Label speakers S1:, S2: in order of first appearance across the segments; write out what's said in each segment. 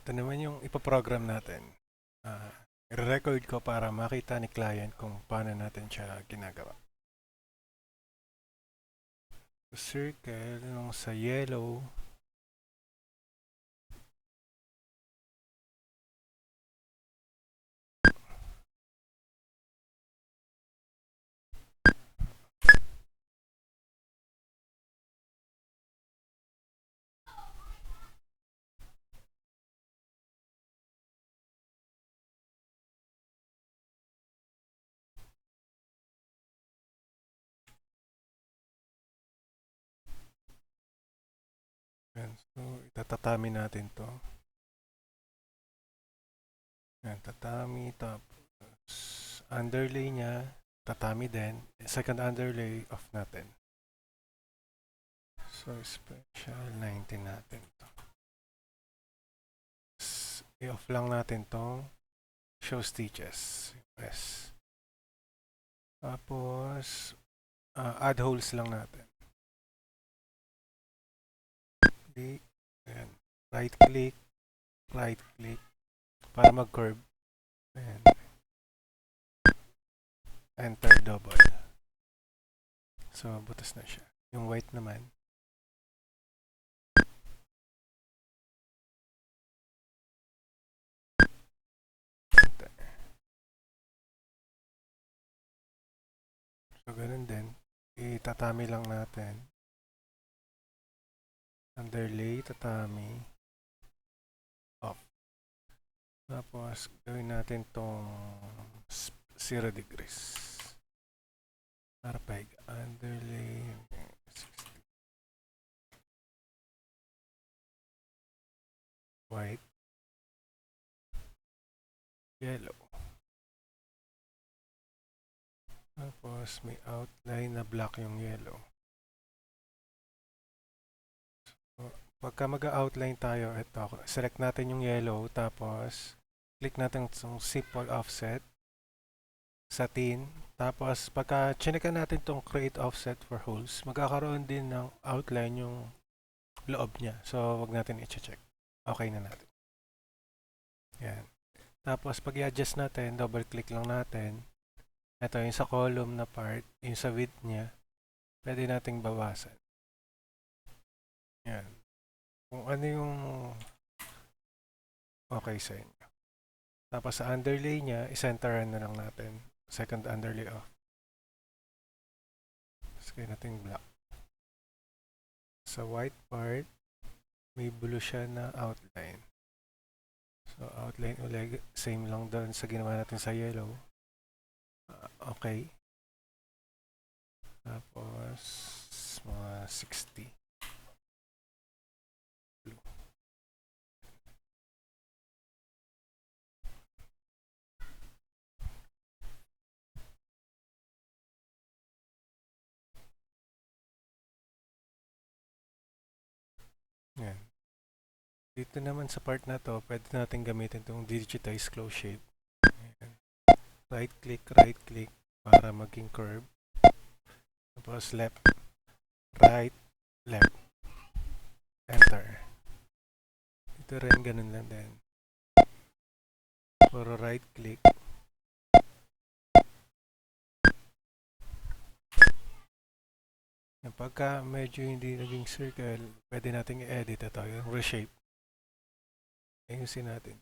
S1: Ito naman yung ipaprogram natin. I-record ko para makita ni client kung paano natin siya ginagawa. Circle nung sa yellow. Yan. So, itatatami natin to. Yan, tatami. Tapos, underlay niya, tatami din. Second underlay, off natin. So, special 19 natin to. I-off lang natin tong show stitches. Yes. Tapos, add holes lang natin. Ayan. Right click, para mag-curve. Ayan. Enter double. So, butas na siya. Yung white naman. Enter. So, ganun din. Itatami lang natin. Underlay, tatami. Off. Tapos, gawin natin tong 0 degrees. Para peg. Underlay. 60. White. Yellow. Tapos, may outline na black yung yellow. So, pagka mag-outline tayo, ito, select natin yung yellow, tapos, click natin yung simple offset, satin, tapos, pagka chinekan natin itong create offset for holes, magkakaroon din ng outline yung loob niya. So, wag natin i-check. Okay na natin. Yan. Tapos, pag i-adjust natin, double-click lang natin. Ito, yung sa column na part, yung sa width niya, pwede nating bawasan. Yan. Kung ano yung okay sa inyo. Tapos, sa underlay niya, i-centeran na lang natin. Second underlay off. Tapos, kaya natin black. Sa white part, may blue siya na outline. So, outline ulit, same lang doon sa ginawa natin sa yellow. Okay. Tapos, mga 60. Blue. Yan. Dito naman sa part na to, pwede natin gamitin itong digitize close shape. Ayan. Right click para maging curve. Tapos left, right, left. Enter. Ito rin ganun lang din. Puro right click. Pagka medyo hindi naging circle, pwede nating i-edit ito, yung reshape. Ayusin natin.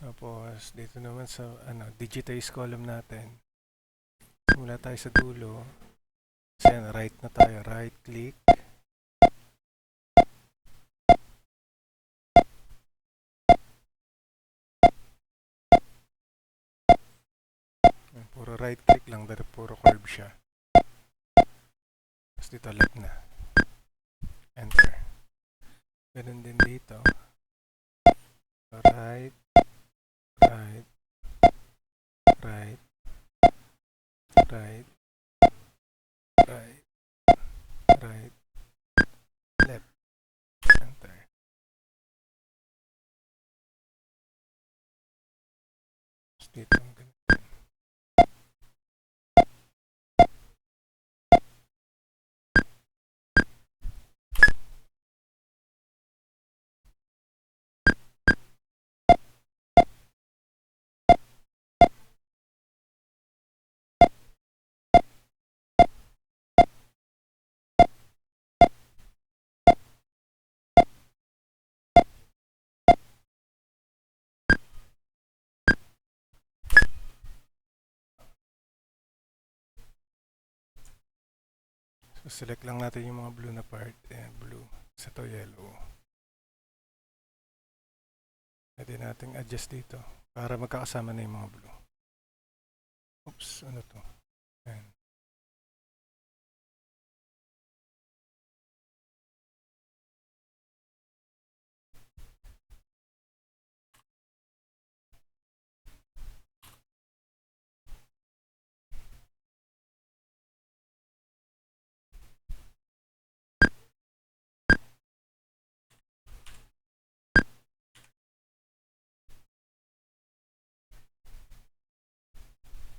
S1: Tapos, dito naman sa digitize column natin. Mula tayo sa dulo. Kasi right na tayo. Right click. Puro right click lang dahil puro curve siya. Tapos dito left na. Enter. Ganun din dito. Right. Right. Right. Right. dito. So, select lang natin yung mga blue na part. Ayan, blue. Sa to yellow. Pwede natin adjust dito para magkakasama na yung mga blue. Oops, ano to? Ayan.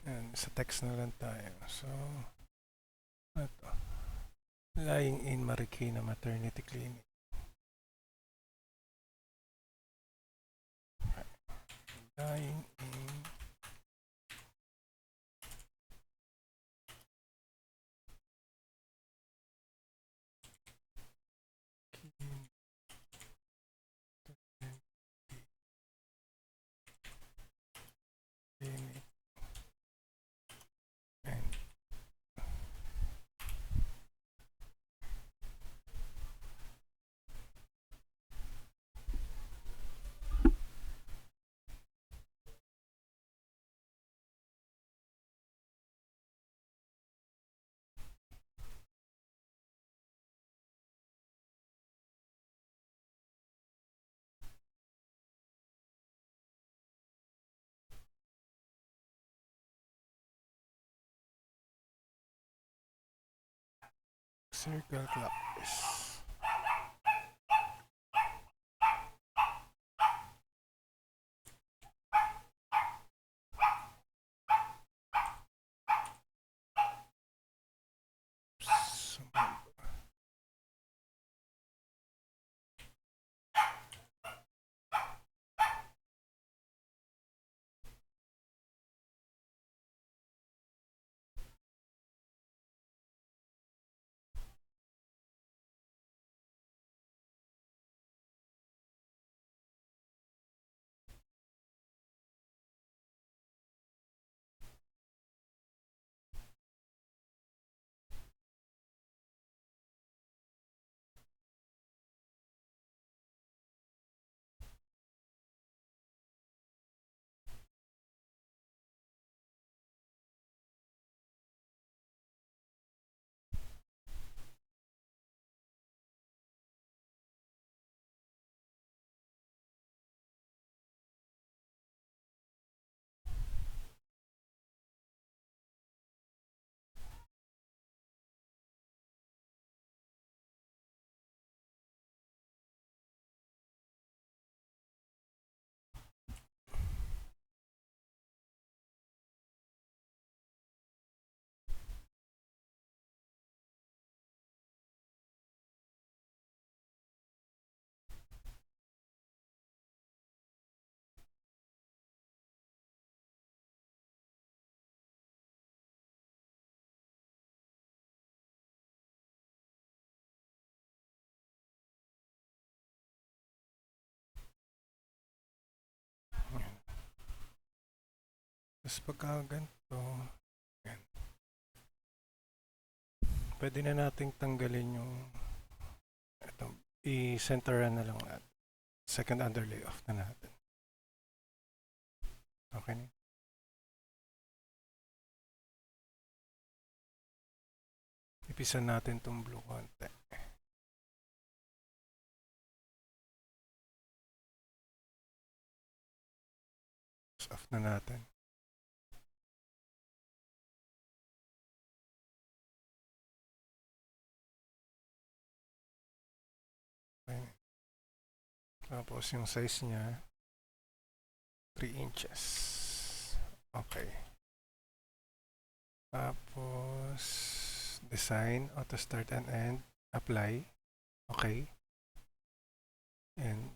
S1: Ayan, sa text na lang tayo. So, ito. Lying in Marikina Maternity Clinic. Lying in clinic. And circle clockwise. So, ayan. Tapos pagka ganito, ayan. Pwede na nating tanggalin yung ito, i-centeran na lang natin. Second underlay off na natin. Okay na. Ipisan natin itong blue konti. Off na natin. Okay. Tapos yung size niya, 3 inches. Okay. Tapos, design, auto start and end, apply. Okay. And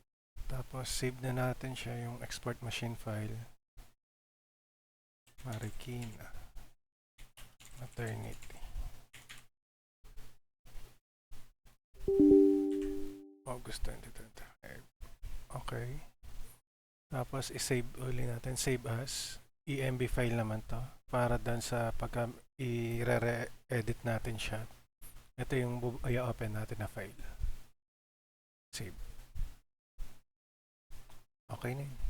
S1: tapos, save na natin siya yung export machine file. Marikina. Maternity. August 2025. Okay. Tapos, i-save uli natin. Save as. EMB file naman to. Para doon sa pagka i-re-edit natin siya. Ito yung i-open natin na file. Save. Okay na yun.